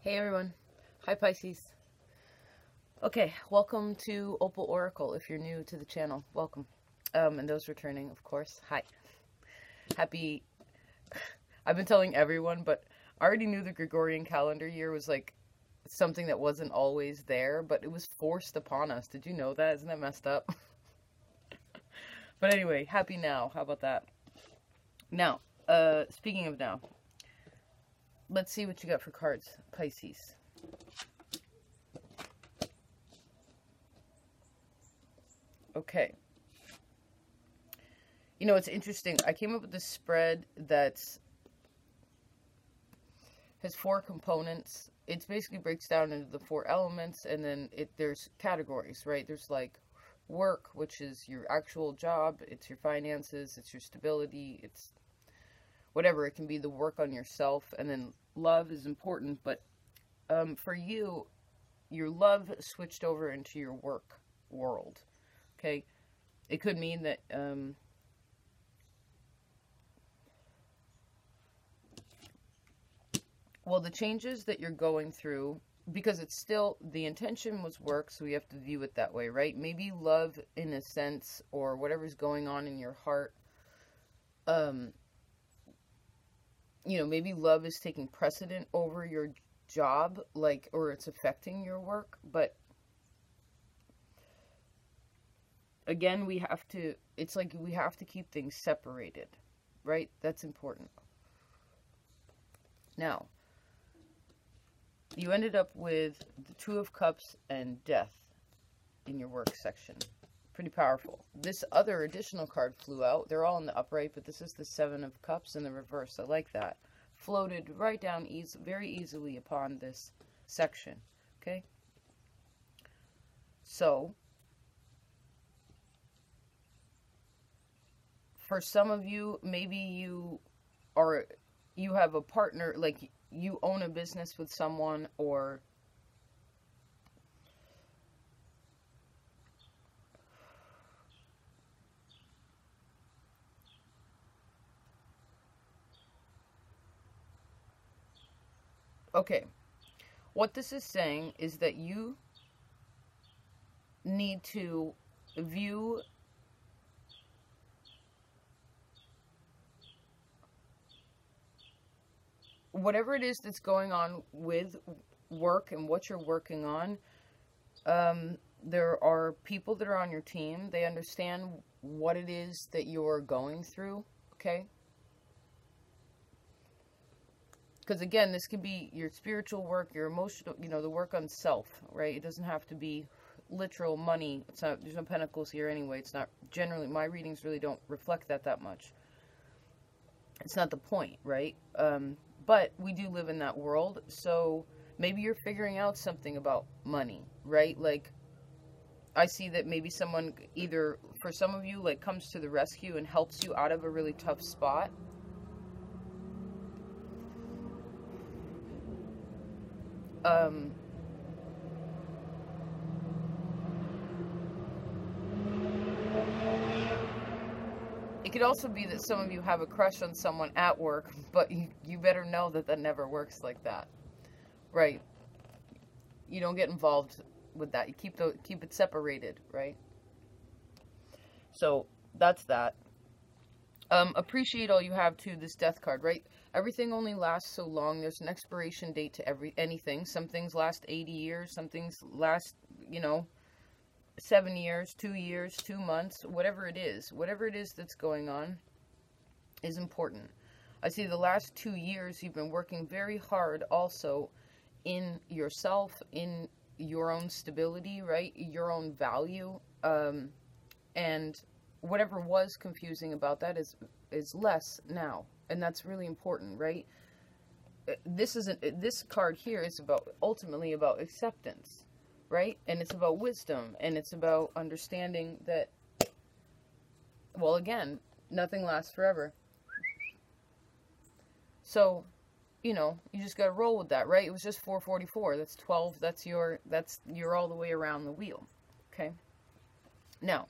Hey everyone. Hi Pisces. Okay, welcome to Opal Oracle. If you're new to the channel, welcome. And those returning, of course, hi. Happy... I've been telling everyone, but I already knew the Gregorian calendar year was like something that wasn't always there, but it was forced upon us. Did you know that? Isn't that messed up? But anyway, happy now. How about that? Now, speaking of now, let's see what you got for cards, Pisces. Okay. You know, it's interesting. I came up with this spread that's has 4 components. It basically breaks down into the 4 elements, and then there's categories, right? There's like work, which is your actual job. It's your finances. It's your stability. It's whatever. It can be the work on yourself. And then love is important, but for you, your love switched over into your work world. Okay? It could mean that well, the changes that you're going through, because it's still, the intention was work, so we have to view it that way, right? Maybe love, in a sense, or whatever's going on in your heart, you know, maybe love is taking precedent over your job, like, or it's affecting your work, but again, we have to, it's like we have to keep things separated, right? That's important. Now, you ended up with the 2 of Cups and Death in your work section. Pretty powerful. This other additional card flew out. They're all in the upright, but this is the 7 of Cups in the reverse. I like that. Floated right down very easily upon this section. Okay? So, for some of you, maybe you have a partner, like you own a business with someone, or okay, what this is saying is that you need to view whatever it is that's going on with work and what you're working on. There are people that are on your team. They understand what it is that you're going through, okay? Because again, this could be your spiritual work, your emotional, you know, the work on self, right? It doesn't have to be literal money. It's not, there's no pentacles here anyway. It's not, generally, my readings really don't reflect that much. It's not the point, right? But we do live in that world, so maybe you're figuring out something about money, right? Like, I see that maybe someone, either, for some of you, like, comes to the rescue and helps you out of a really tough spot. It could also be that some of you have a crush on someone at work, but you better know that that never works like that, right? You don't get involved with that. You keep it separated, right? So that's that. Appreciate all you have too. This Death card, right? Everything only lasts so long. There's an expiration date to anything. Some things last 80 years. Some things last, you know, 7 years, 2 years, 2 months, whatever it is that's going on is important. I see the last 2 years you've been working very hard also in yourself, in your own stability, right? Your own value. And whatever was confusing about that is less now. And that's really important, right? This card here is ultimately about acceptance. Right? And it's about wisdom, and it's about understanding that, well, again, nothing lasts forever. So, you know, you just got to roll with that, right? It was just 444. That's 12. You're all the way around the wheel. Okay? Now,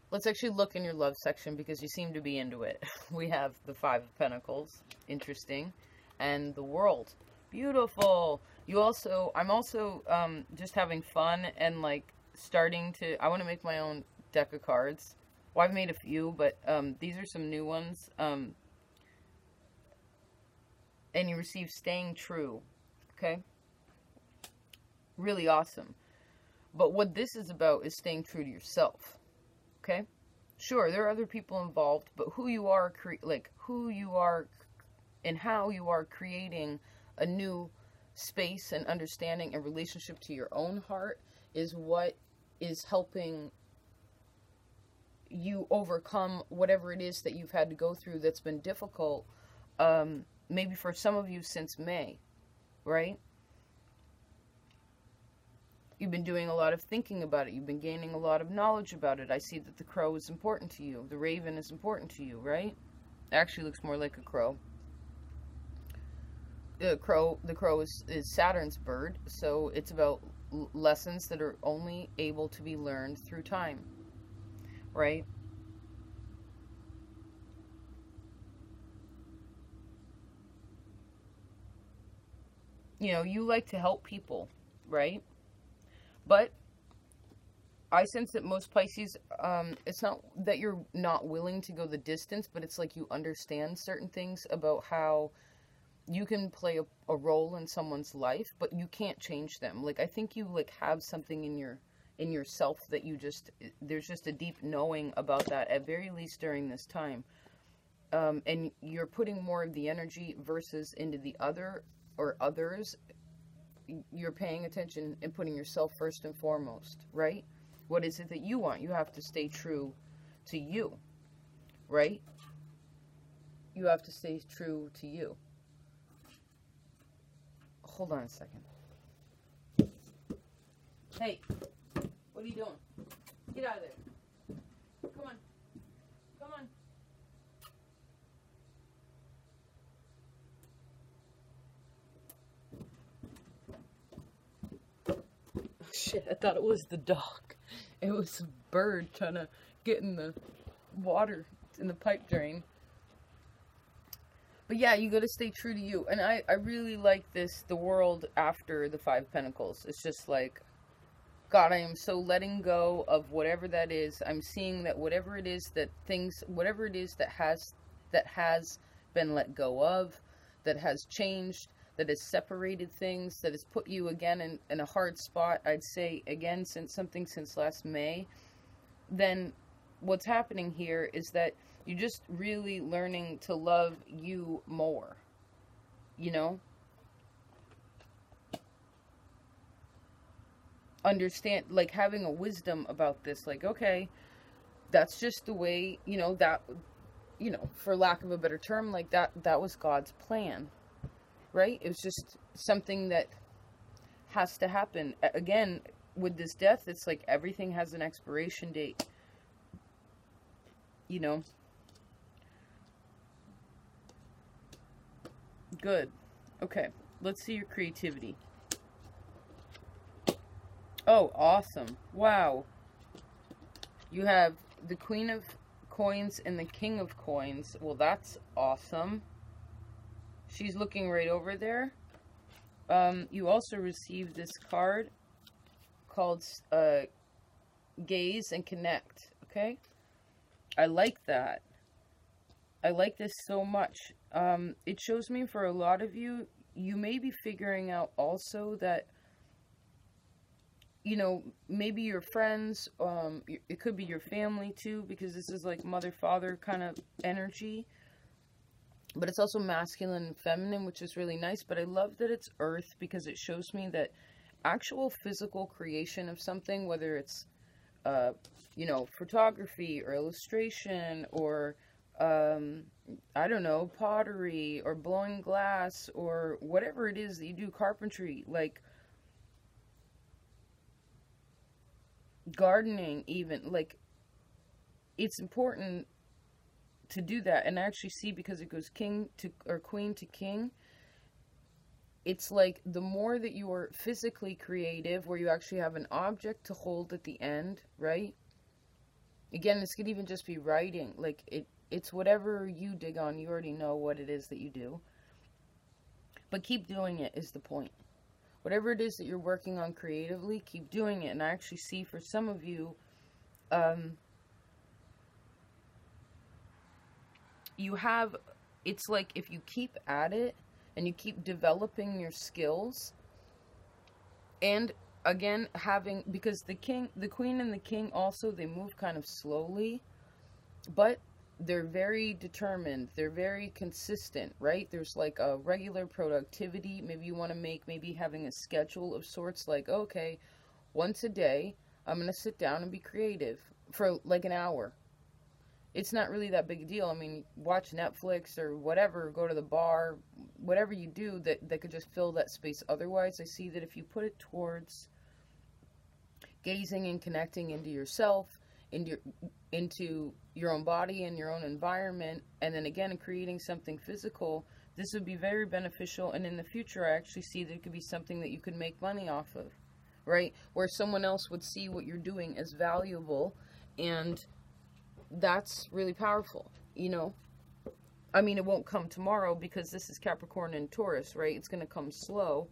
let's actually look in your love section, because you seem to be into it. We have the 5 of Pentacles. Interesting. And the World. Beautiful. You also, I'm also just having fun and like starting to, I want to make my own deck of cards. Well, I've made a few, but these are some new ones. And you receive staying true. Okay? Really awesome. But what this is about is staying true to yourself. Okay? Sure, there are other people involved, but who you are, who you are and how you are creating a new space and understanding and relationship to your own heart is what is helping you overcome whatever it is that you've had to go through that's been difficult, maybe for some of you since May, right? You've been doing a lot of thinking about it. You've been gaining a lot of knowledge about it. I see that the crow is important to you. The raven is important to you, right? It actually looks more like a crow. The crow is Saturn's bird, so it's about lessons that are only able to be learned through time, right? You know, you like to help people, right? But I sense that most Pisces, it's not that you're not willing to go the distance, but it's like you understand certain things about how you can play a role in someone's life, but you can't change them. Like, I think you like have something in yourself that you just, there's just a deep knowing about that, at very least during this time. And you're putting more of the energy versus into the other or others. You're paying attention and putting yourself first and foremost, right? What is it that you want? You have to stay true to you, right? You have to stay true to you. Hold on a second. Hey, what are you doing? Get out of there. Come on. Come on. Shit, I thought it was the dog. It was a bird trying to get in the water in the pipe drain. But yeah, you gotta stay true to you. And I really like this, the world after the Five Pentacles. It's just like, God, I am so letting go of whatever that is. I'm seeing that whatever it is that has been let go of, that has changed, that has separated things, that has put you again in a hard spot, I'd say again since last May, then what's happening here is that you're just really learning to love you more, you know? Understand, like having a wisdom about this, like, okay, that's just the way, you know, that, you know, for lack of a better term, like that was God's plan, right? It was just something that has to happen. Again, with this death, it's like everything has an expiration date, you know? Good. Okay, let's see your creativity. Oh, awesome. Wow. You have the Queen of Coins and the King of Coins. Well, that's awesome. She's looking right over there. You also received this card called Gaze and Connect. Okay? I like that. I like this so much. It shows me for a lot of you, you may be figuring out also that, you know, maybe your friends, it could be your family too, because this is like mother-father kind of energy. But it's also masculine and feminine, which is really nice. But I love that it's earth, because it shows me that actual physical creation of something, whether it's, you know, photography or illustration or, I don't know, pottery or blowing glass or whatever it is that you do, carpentry, like gardening even, like it's important to do that. And I actually see, because it goes king to, or queen to king, it's like the more that you are physically creative, where you actually have an object to hold at the end, right? Again, this could even just be writing, like it's whatever you dig on. You already know what it is that you do. But keep doing it is the point. Whatever it is that you're working on creatively, keep doing it. And I actually see for some of you, you have, it's like if you keep at it and you keep developing your skills, and again, having, because the queen and the king also, they move kind of slowly, but they're very determined. They're very consistent, right? There's like a regular productivity. Maybe you want to make, maybe having a schedule of sorts, like, okay, once a day, I'm going to sit down and be creative for like an hour. It's not really that big a deal. I mean, watch Netflix or whatever, go to the bar, whatever you do that could just fill that space. Otherwise, I see that if you put it towards gazing and connecting into yourself, into your own body and your own environment, and then again creating something physical, this would be very beneficial. And in the future, I actually see there could be something that you could make money off of, right? Where someone else would see what you're doing as valuable, and that's really powerful, you know? I mean, it won't come tomorrow because this is Capricorn and Taurus, right? It's going to come slow.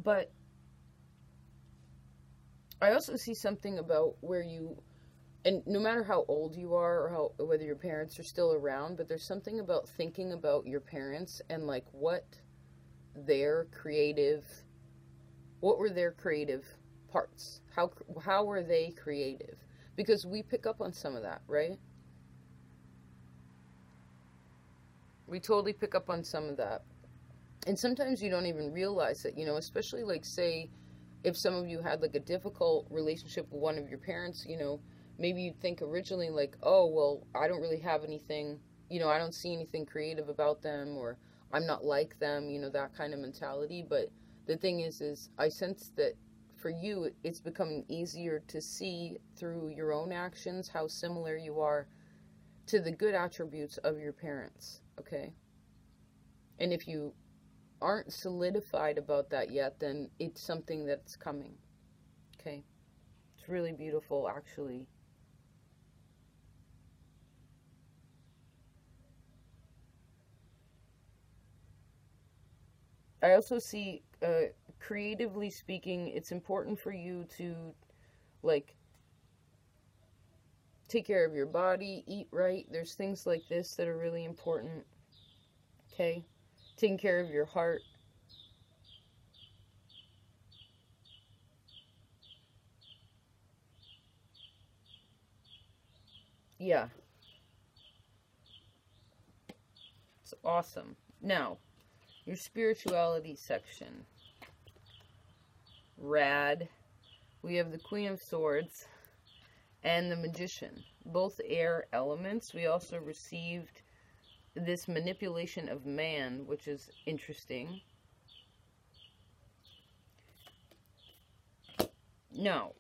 But I also see something about where you, and no matter how old you are or whether your parents are still around, but there's something about thinking about your parents and like what were their creative parts? How were they creative? Because we pick up on some of that, right? We totally pick up on some of that. And sometimes you don't even realize it, you know, especially like, say, if some of you had like a difficult relationship with one of your parents, you know, maybe you'd think originally like, oh, well, I don't really have anything, you know, I don't see anything creative about them, or I'm not like them, you know, that kind of mentality. But the thing is I sense that for you, it's becoming easier to see through your own actions how similar you are to the good attributes of your parents, okay? And if you aren't solidified about that yet, then it's something that's coming, okay? It's really beautiful, actually. I also see, creatively speaking, it's important for you to, like, take care of your body, eat right. There's things like this that are really important, okay? Taking care of your heart. Yeah. It's awesome. Now, your spirituality section. Rad. We have the Queen of Swords and the Magician. Both air elements. We also received this manipulation of man, which is interesting. Now,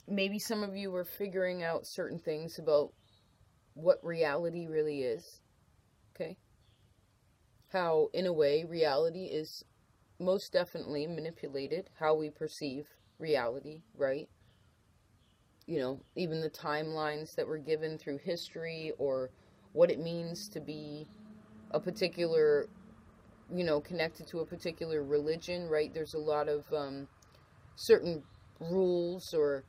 maybe some of you are figuring out certain things about what reality really is, okay? How, in a way, reality is most definitely manipulated, how we perceive reality, right? You know, even the timelines that were given through history, or what it means to be a particular, you know, connected to a particular religion, right? There's a lot of certain rules or,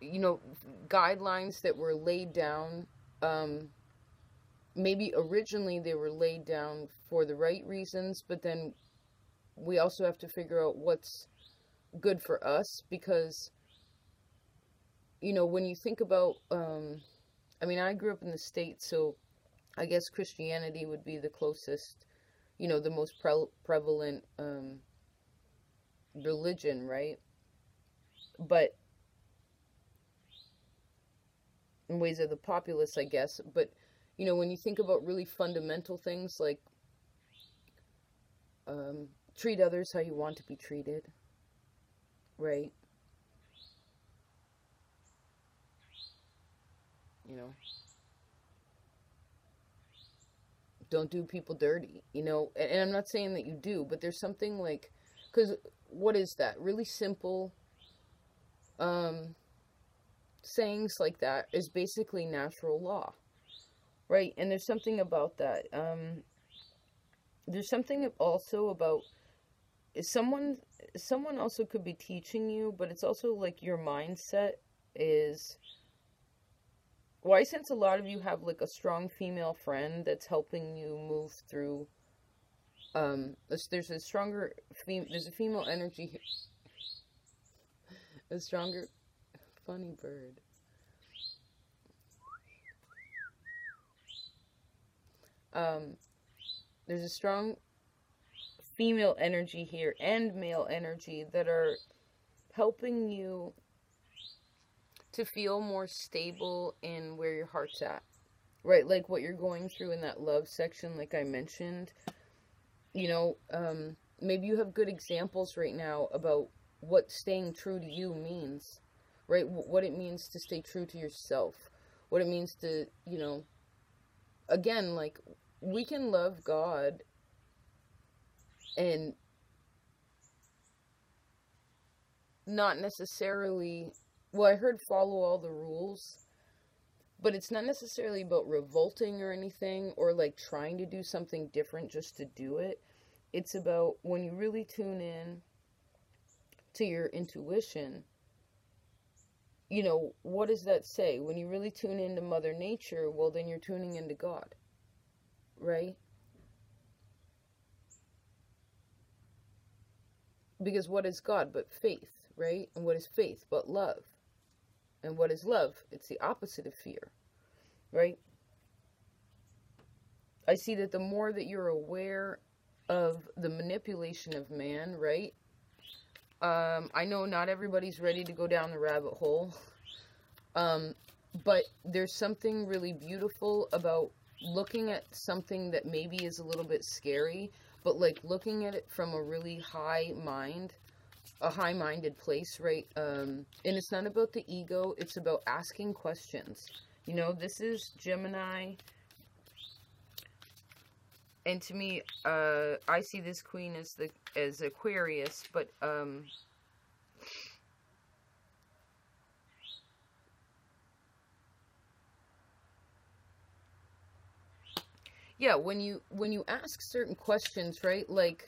you know, guidelines that were laid down. Maybe originally they were laid down for the right reasons, but then we also have to figure out what's good for us, because, you know, when you think about, I mean, I grew up in the States, so I guess Christianity would be the closest, you know, the most prevalent religion, right? But in ways of the populace, I guess. But, you know, when you think about really fundamental things like treat others how you want to be treated, right? You know, don't do people dirty, you know, and I'm not saying that you do, but there's something like, because what is that? Really simple sayings like that is basically natural law, right? And there's something about that. There's something also about someone also could be teaching you, but it's also like your mindset is, well, I sense a lot of you have like a strong female friend that's helping you move through. There's a stronger there's a female energy, a stronger, funny bird. There's a strong female energy here and male energy that are helping you to feel more stable in where your heart's at, right? Like what you're going through in that love section, like I mentioned, you know, maybe you have good examples right now about what staying true to you means, right? What it means to stay true to yourself, what it means to, you know, again, like we can love God and not necessarily, well, I heard follow all the rules, but it's not necessarily about revolting or anything, or like trying to do something different just to do it. It's about when you really tune in to your intuition, you know, what does that say? When you really tune into Mother Nature, well, then you're tuning into God, right? Because what is God but faith, right? And what is faith but love? And what is love? It's the opposite of fear, right? I see that the more that you're aware of the manipulation of man, right? I know not everybody's ready to go down the rabbit hole, but there's something really beautiful about looking at something that maybe is a little bit scary, but like looking at it from a really high mind, a high-minded place, right? And it's not about the ego, it's about asking questions. You know, this is Gemini, and to me, I see this queen as Aquarius, but yeah, when you ask certain questions, right? Like,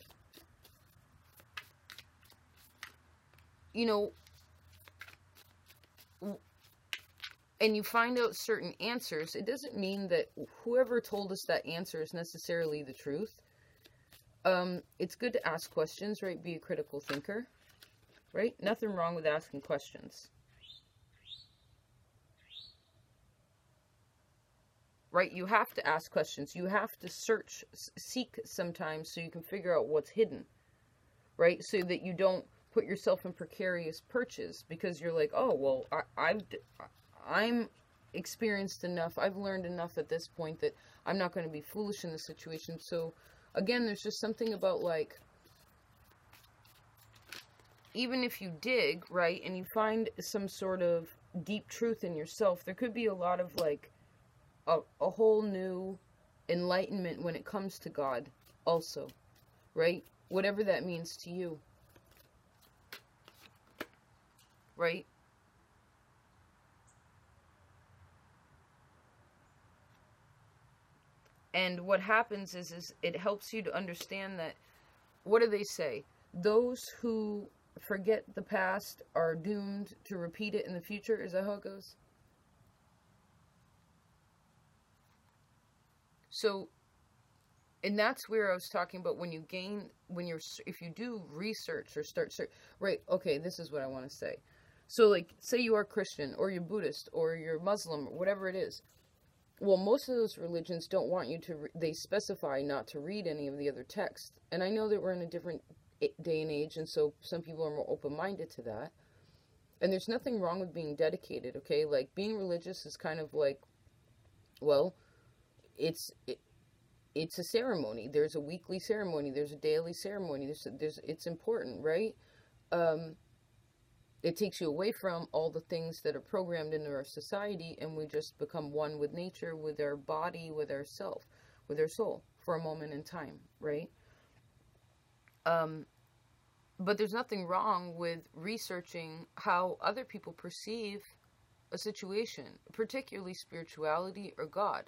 you know, and you find out certain answers, it doesn't mean that whoever told us that answer is necessarily the truth. It's good to ask questions, right? Be a critical thinker, right? Nothing wrong with asking questions. Right? You have to ask questions. You have to seek sometimes so you can figure out what's hidden, right? So that you don't put yourself in precarious perches because you're like, oh, well, I'm experienced enough. I've learned enough at this point that I'm not going to be foolish in this situation. So again, there's just something about like, even if you dig, right, and you find some sort of deep truth in yourself, there could be a lot of like a whole new enlightenment when it comes to God also, right? Whatever that means to you, right? And what happens is it helps you to understand that, what do they say? Those who forget the past are doomed to repeat it in the future. Is that how it goes? So, and that's where I was talking about when if you do research or right, okay, this is what I want to say. So, like, say you are Christian, or you're Buddhist, or you're Muslim, or whatever it is. Well, most of those religions don't want you to, they specify not to read any of the other texts. And I know that we're in a different day and age, and so some people are more open-minded to that. And there's nothing wrong with being dedicated, okay? Like, being religious is kind of like, well, it's a ceremony. There's a weekly ceremony. There's a daily ceremony. It's important, right? It takes you away from all the things that are programmed into our society, and we just become one with nature, with our body, with our self, with our soul for a moment in time, right? But there's nothing wrong with researching how other people perceive a situation, particularly spirituality or God.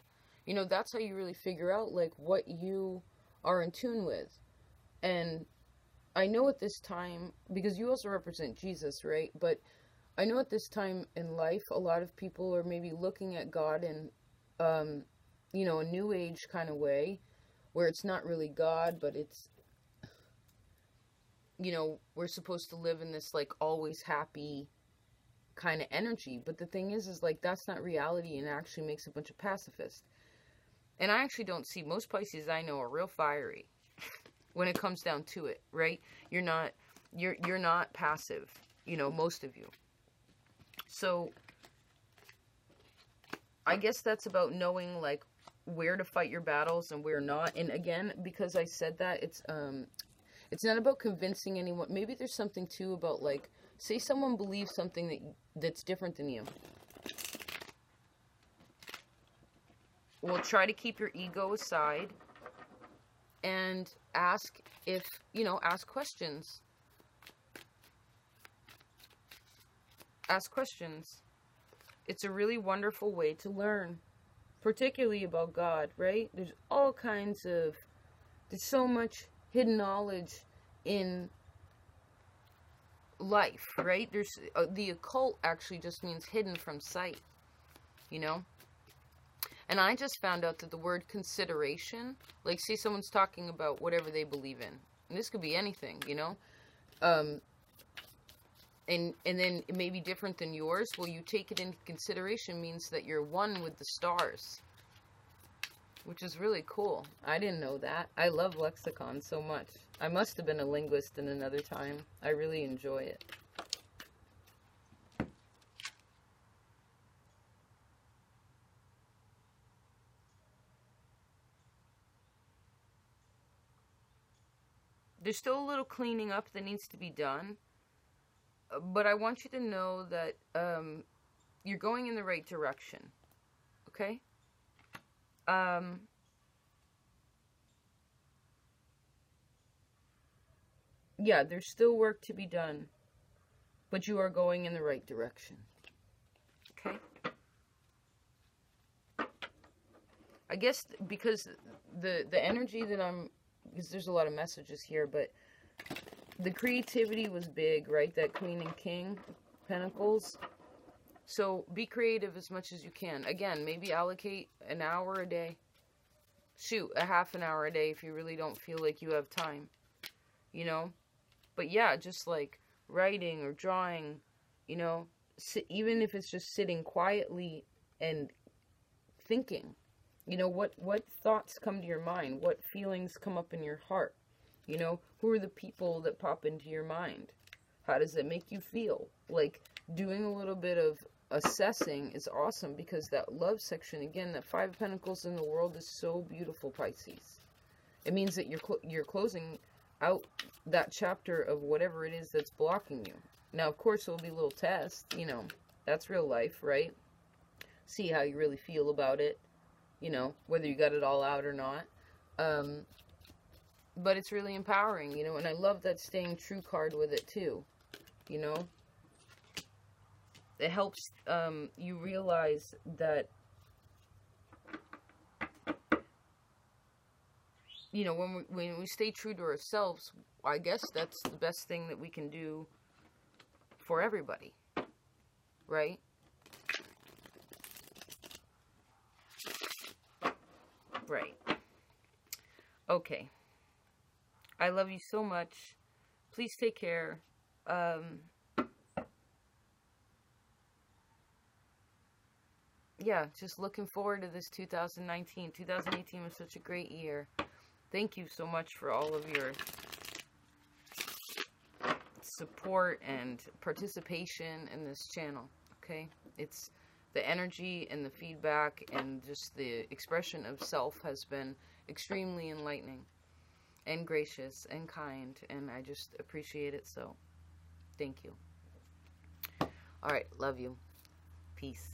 You know, that's how you really figure out, like, what you are in tune with. And I know at this time, because you also represent Jesus, right? But I know at this time in life, a lot of people are maybe looking at God in, you know, a new age kind of way, where it's not really God, but it's, you know, we're supposed to live in this, like, always happy kind of energy. But the thing is like, that's not reality, and it actually makes a bunch of pacifists. And I actually don't see, most Pisces I know are real fiery when it comes down to it, right? You're not passive, you know, most of you. So I guess that's about knowing, like, where to fight your battles and where not. And again, because I said that, it's not about convincing anyone. Maybe there's something too about, like, say someone believes something that's different than you. Well, try to keep your ego aside and ask ask questions. Ask questions. It's a really wonderful way to learn, particularly about God, right? There's so much hidden knowledge in life, right? There's the occult actually just means hidden from sight, you know? And I just found out that the word consideration, like, say someone's talking about whatever they believe in, and this could be anything, you know? And then it may be different than yours. Well, you take it into consideration means that you're one with the stars, which is really cool. I didn't know that. I love lexicon so much. I must have been a linguist in another time. I really enjoy it. There's still a little cleaning up that needs to be done. But I want you to know that you're going in the right direction. Okay? Yeah, there's still work to be done. But you are going in the right direction. Okay? I guess because the energy that because there's a lot of messages here, but the creativity was big, right? That Queen and King Pentacles. So be creative as much as you can. Again, maybe allocate an hour a day. Shoot, a half an hour a day if you really don't feel like you have time. You know? But yeah, just like writing or drawing, you know, even if it's just sitting quietly and thinking. You know, what thoughts come to your mind? What feelings come up in your heart? You know, who are the people that pop into your mind? How does it make you feel? Like, doing a little bit of assessing is awesome, because that love section, again, that Five of Pentacles in the world is so beautiful, Pisces. It means that you're closing out that chapter of whatever it is that's blocking you. Now, of course, there'll be a little test, you know, that's real life, right? See how you really feel about it, you know, whether you got it all out or not. But it's really empowering, you know, and I love that staying true card with it too, you know. It helps you realize that, you know, when we stay true to ourselves, I guess that's the best thing that we can do for everybody, right? Right. Okay. I love you so much. Please take care. Yeah, just looking forward to this 2019. 2018 was such a great year. Thank you so much for all of your support and participation in this channel, okay? It's the energy and the feedback and just the expression of self has been extremely enlightening and gracious and kind, and I just appreciate it, so thank you. All right, love you. Peace.